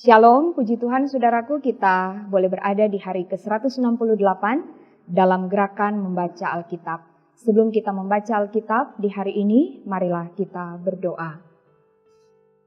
Shalom, puji Tuhan saudaraku, kita boleh berada di hari ke-168 dalam gerakan membaca Alkitab. Sebelum kita membaca Alkitab di hari ini, marilah kita berdoa.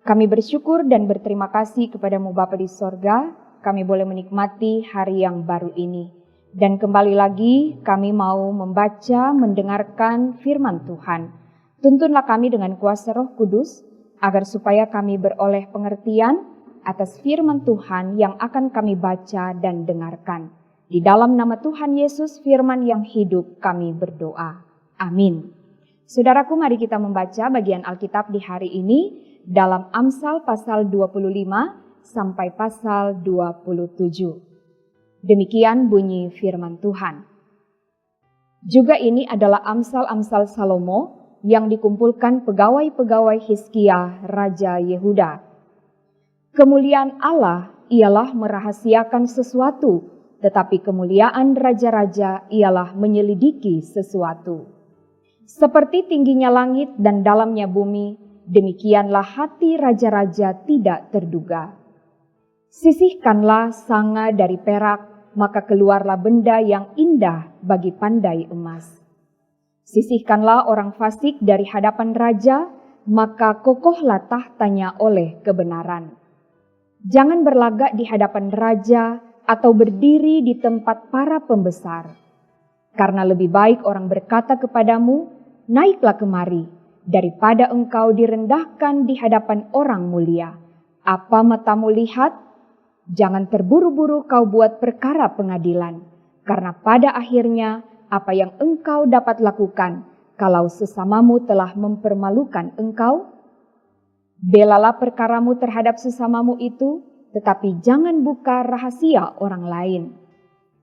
Kami bersyukur dan berterima kasih kepadamu Bapa di sorga, kami boleh menikmati hari yang baru ini. Dan kembali lagi kami mau membaca, mendengarkan firman Tuhan. Tuntunlah kami dengan kuasa Roh Kudus, agar supaya kami beroleh pengertian atas firman Tuhan yang akan kami baca dan dengarkan. Di dalam nama Tuhan Yesus, firman yang hidup, kami berdoa. Amin. Saudaraku, mari kita membaca bagian Alkitab di hari ini dalam Amsal pasal 25 sampai pasal 27. Demikian bunyi firman Tuhan. Juga ini adalah Amsal-Amsal Salomo yang dikumpulkan pegawai-pegawai Hizkia, Raja Yehuda. Kemuliaan Allah ialah merahasiakan sesuatu, tetapi kemuliaan raja-raja ialah menyelidiki sesuatu. Seperti tingginya langit dan dalamnya bumi, demikianlah hati raja-raja tidak terduga. Sisihkanlah sanga dari perak, maka keluarlah benda yang indah bagi pandai emas. Sisihkanlah orang fasik dari hadapan raja, maka kokohlah tahtanya oleh kebenaran. Jangan berlagak di hadapan raja atau berdiri di tempat para pembesar. Karena lebih baik orang berkata kepadamu, naiklah kemari, daripada engkau direndahkan di hadapan orang mulia. Apa matamu lihat? Jangan terburu-buru kau buat perkara pengadilan. Karena pada akhirnya apa yang engkau dapat lakukan, kalau sesamamu telah mempermalukan engkau? Belalah perkaramu terhadap sesamamu itu, tetapi jangan buka rahasia orang lain.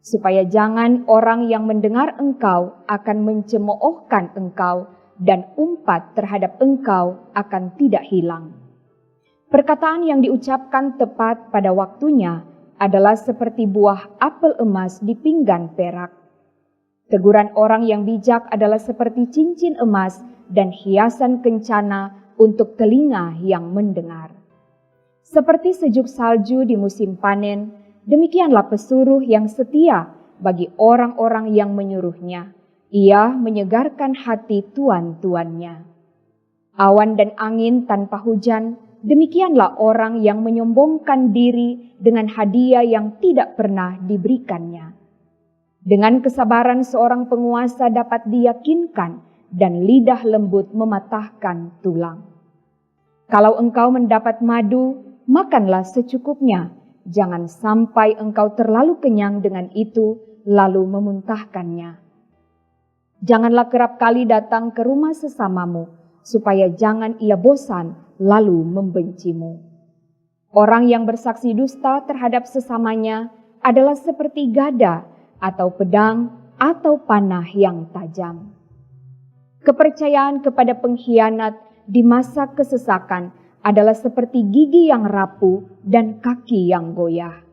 Supaya jangan orang yang mendengar engkau akan mencemoohkan engkau dan umpat terhadap engkau akan tidak hilang. Perkataan yang diucapkan tepat pada waktunya adalah seperti buah apel emas di pinggan perak. Teguran orang yang bijak adalah seperti cincin emas dan hiasan kencana untuk telinga yang mendengar. Seperti sejuk salju di musim panen, demikianlah pesuruh yang setia bagi orang-orang yang menyuruhnya. Ia menyegarkan hati tuan-tuannya. Awan dan angin tanpa hujan, demikianlah orang yang menyombongkan diri dengan hadiah yang tidak pernah diberikannya. Dengan kesabaran seorang penguasa dapat diyakinkan, dan lidah lembut mematahkan tulang. Kalau engkau mendapat madu, makanlah secukupnya. Jangan sampai engkau terlalu kenyang dengan itu, lalu memuntahkannya. Janganlah kerap kali datang ke rumah sesamamu, supaya jangan ia bosan, lalu membencimu. Orang yang bersaksi dusta terhadap sesamanya adalah seperti gada, atau pedang, atau panah yang tajam. Kepercayaan kepada pengkhianat di masa kesesakan adalah seperti gigi yang rapuh dan kaki yang goyah.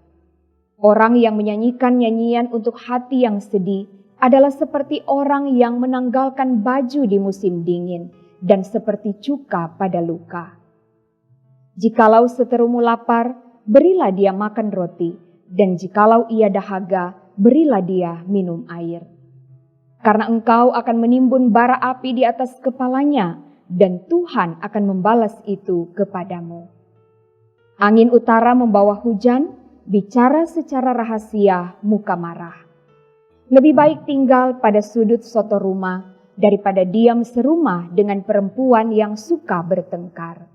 Orang yang menyanyikan nyanyian untuk hati yang sedih adalah seperti orang yang menanggalkan baju di musim dingin dan seperti cuka pada luka. Jikalau seterumu lapar, berilah dia makan roti, dan jikalau ia dahaga, berilah dia minum air. Karena engkau akan menimbun bara api di atas kepalanya, dan Tuhan akan membalas itu kepadamu. Angin utara membawa hujan, bicara secara rahasia, muka marah. Lebih baik tinggal pada sudut soto rumah, daripada diam serumah dengan perempuan yang suka bertengkar.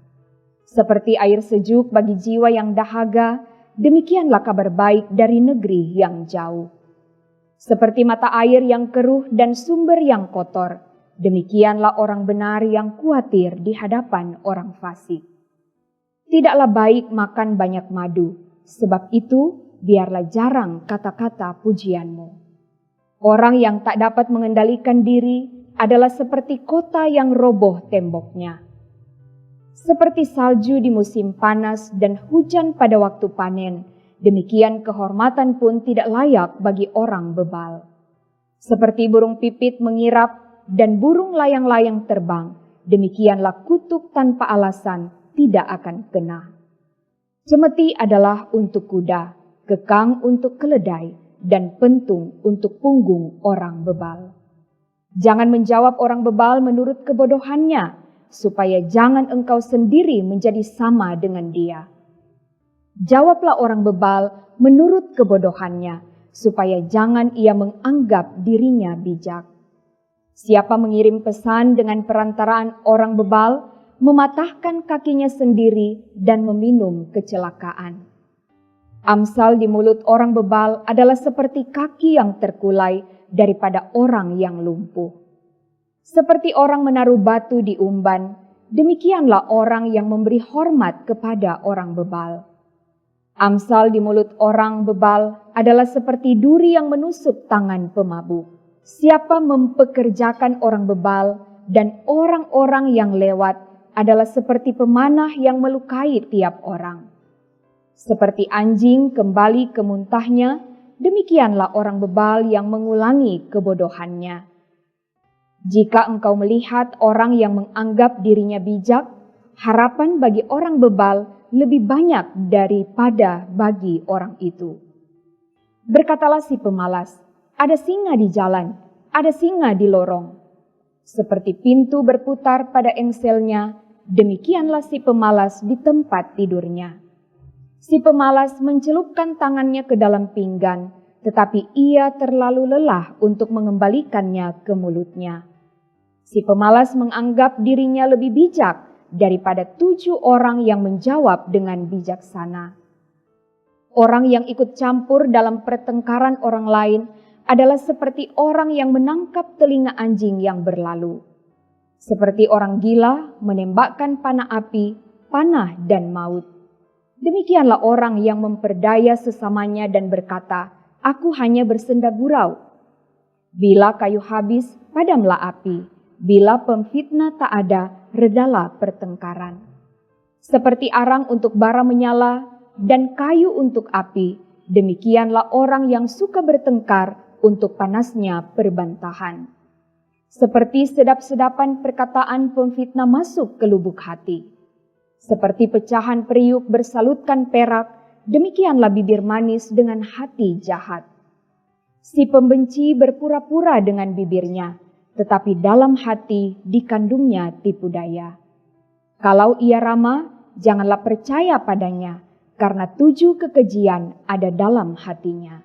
Seperti air sejuk bagi jiwa yang dahaga, demikianlah kabar baik dari negeri yang jauh. Seperti mata air yang keruh dan sumber yang kotor, demikianlah orang benar yang khawatir di hadapan orang fasik. Tidaklah baik makan banyak madu, sebab itu biarlah jarang kata-kata pujianmu. Orang yang tak dapat mengendalikan diri adalah seperti kota yang roboh temboknya. Seperti salju di musim panas dan hujan pada waktu panen, demikian kehormatan pun tidak layak bagi orang bebal. Seperti burung pipit mengirap dan burung layang-layang terbang, demikianlah kutuk tanpa alasan tidak akan kena. Cemeti adalah untuk kuda, kekang untuk keledai, dan pentung untuk punggung orang bebal. Jangan menjawab orang bebal menurut kebodohannya, supaya jangan engkau sendiri menjadi sama dengan dia. Jawablah orang bebal menurut kebodohannya, supaya jangan ia menganggap dirinya bijak. Siapa mengirim pesan dengan perantaraan orang bebal, mematahkan kakinya sendiri dan meminum kecelakaan. Amsal di mulut orang bebal adalah seperti kaki yang terkulai daripada orang yang lumpuh. Seperti orang menaruh batu di umban, demikianlah orang yang memberi hormat kepada orang bebal. Amsal di mulut orang bebal adalah seperti duri yang menusuk tangan pemabuk. Siapa mempekerjakan orang bebal dan orang-orang yang lewat adalah seperti pemanah yang melukai tiap orang. Seperti anjing kembali ke muntahnya, demikianlah orang bebal yang mengulangi kebodohannya. Jika engkau melihat orang yang menganggap dirinya bijak, harapan bagi orang bebal lebih banyak daripada bagi orang itu. Berkatalah si pemalas, ada singa di jalan, ada singa di lorong. Seperti pintu berputar pada engselnya, demikianlah si pemalas di tempat tidurnya. Si pemalas mencelupkan tangannya ke dalam pinggan, tetapi ia terlalu lelah untuk mengembalikannya ke mulutnya. Si pemalas menganggap dirinya lebih bijak daripada 7 orang yang menjawab dengan bijaksana. Orang yang ikut campur dalam pertengkaran orang lain adalah seperti orang yang menangkap telinga anjing yang berlalu. Seperti orang gila menembakkan panah api, panah dan maut. Demikianlah orang yang memperdaya sesamanya dan berkata, aku hanya bersenda gurau. Bila kayu habis, padamlah api. Bila pemfitnah tak ada, redalah pertengkaran. Seperti arang untuk bara menyala dan kayu untuk api, demikianlah orang yang suka bertengkar untuk panasnya perbantahan. Seperti sedap-sedapan perkataan pemfitnah masuk ke lubuk hati. Seperti pecahan periuk bersalutkan perak, demikianlah bibir manis dengan hati jahat. Si pembenci berpura-pura dengan bibirnya, tetapi dalam hati dikandungnya tipu daya. Kalau ia ramah, janganlah percaya padanya, karena 7 kekejian ada dalam hatinya.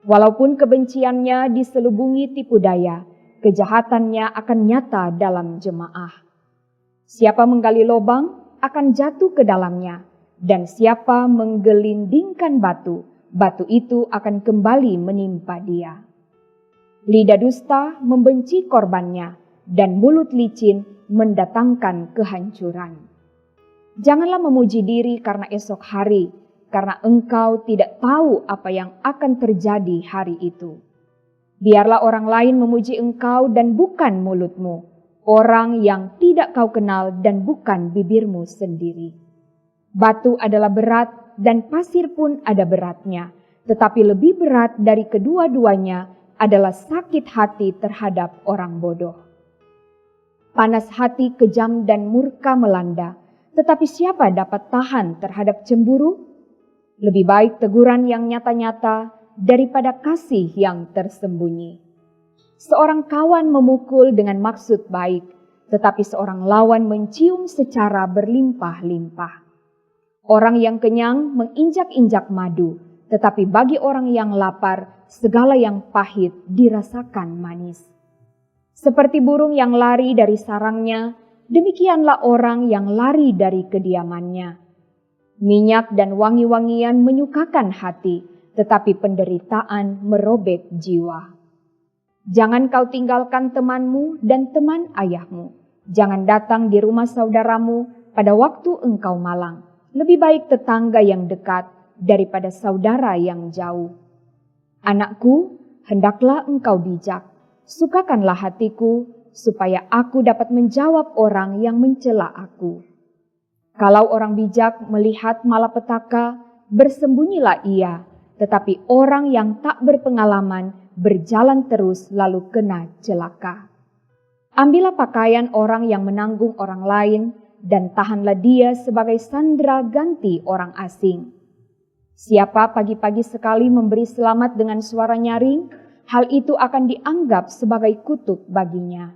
Walaupun kebenciannya diselubungi tipu daya, kejahatannya akan nyata dalam jemaah. Siapa menggali lubang akan jatuh ke dalamnya, dan siapa menggelindingkan batu, batu itu akan kembali menimpa dia. Lidah dusta membenci korbannya, dan mulut licin mendatangkan kehancuran. Janganlah memuji diri karena esok hari, karena engkau tidak tahu apa yang akan terjadi hari itu. Biarlah orang lain memuji engkau dan bukan mulutmu, orang yang tidak kau kenal dan bukan bibirmu sendiri. Batu adalah berat dan pasir pun ada beratnya, tetapi lebih berat dari kedua-duanya adalah sakit hati terhadap orang bodoh. Panas hati kejam dan murka melanda, tetapi siapa dapat tahan terhadap cemburu? Lebih baik teguran yang nyata-nyata daripada kasih yang tersembunyi. Seorang kawan memukul dengan maksud baik, tetapi seorang lawan mencium secara berlimpah-limpah. Orang yang kenyang menginjak-injak madu, tetapi bagi orang yang lapar, segala yang pahit dirasakan manis. Seperti burung yang lari dari sarangnya, demikianlah orang yang lari dari kediamannya. Minyak dan wangi-wangian menyukakan hati, tetapi penderitaan merobek jiwa. Jangan kau tinggalkan temanmu dan teman ayahmu. Jangan datang di rumah saudaramu pada waktu engkau malang. Lebih baik tetangga yang dekat daripada saudara yang jauh. Anakku, hendaklah engkau bijak. Sukakanlah hatiku, supaya aku dapat menjawab orang yang mencela aku. Kalau orang bijak melihat malapetaka, bersembunyilah ia, tetapi orang yang tak berpengalaman berjalan terus lalu kena celaka. Ambillah pakaian orang yang menanggung orang lain, dan tahanlah dia sebagai sandera ganti orang asing. Siapa pagi-pagi sekali memberi selamat dengan suara nyaring, hal itu akan dianggap sebagai kutuk baginya.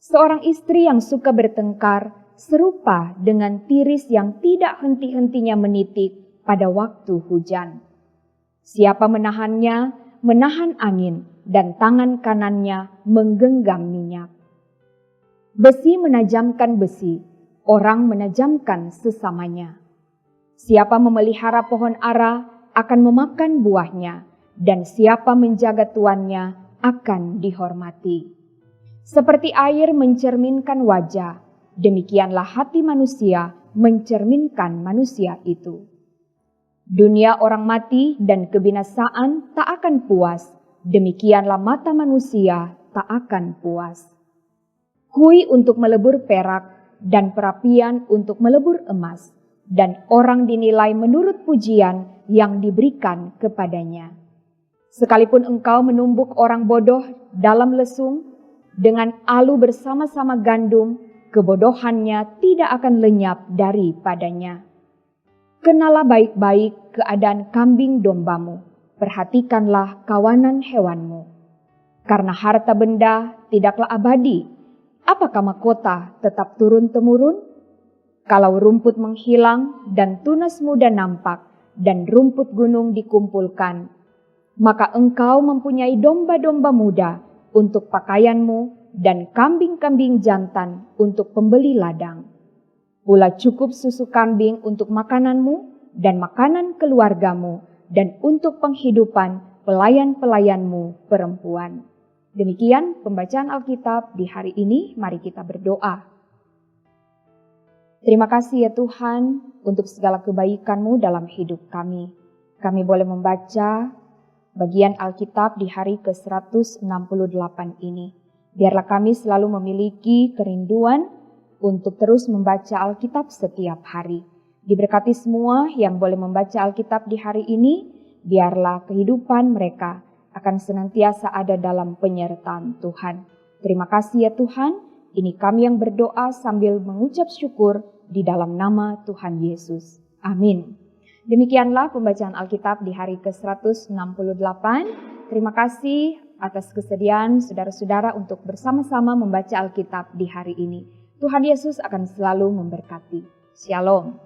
Seorang istri yang suka bertengkar serupa dengan tiris yang tidak henti-hentinya menitik pada waktu hujan. Siapa menahannya, menahan angin, dan tangan kanannya menggenggam minyak. Besi menajamkan besi, orang menajamkan sesamanya. Siapa memelihara pohon ara akan memakan buahnya, dan siapa menjaga tuannya akan dihormati. Seperti air mencerminkan wajah, demikianlah hati manusia mencerminkan manusia itu. Dunia orang mati dan kebinasaan tak akan puas, demikianlah mata manusia tak akan puas. Kui untuk melebur perak dan perapian untuk melebur emas, dan orang dinilai menurut pujian yang diberikan kepadanya. Sekalipun engkau menumbuk orang bodoh dalam lesung, dengan alu bersama-sama gandum, kebodohannya tidak akan lenyap daripadanya. Kenalah baik-baik keadaan kambing dombamu, perhatikanlah kawanan hewanmu. Karena harta benda tidaklah abadi, apakah mahkota tetap turun-temurun? Kalau rumput menghilang dan tunas muda nampak dan rumput gunung dikumpulkan, maka engkau mempunyai domba-domba muda untuk pakaianmu dan kambing-kambing jantan untuk pembeli ladang. Pula cukup susu kambing untuk makananmu dan makanan keluargamu dan untuk penghidupan pelayan-pelayanmu perempuan. Demikian pembacaan Alkitab di hari ini, mari kita berdoa. Terima kasih ya Tuhan untuk segala kebaikan-Mu dalam hidup kami. Kami boleh membaca bagian Alkitab di hari ke-168 ini. Biarlah kami selalu memiliki kerinduan untuk terus membaca Alkitab setiap hari. Diberkati semua yang boleh membaca Alkitab di hari ini, biarlah kehidupan mereka akan senantiasa ada dalam penyertaan Tuhan. Terima kasih ya Tuhan, ini kami yang berdoa sambil mengucap syukur di dalam nama Tuhan Yesus. Amin. Demikianlah pembacaan Alkitab di hari ke-168. Terima kasih atas kesediaan saudara-saudara untuk bersama-sama membaca Alkitab di hari ini. Tuhan Yesus akan selalu memberkati. Shalom.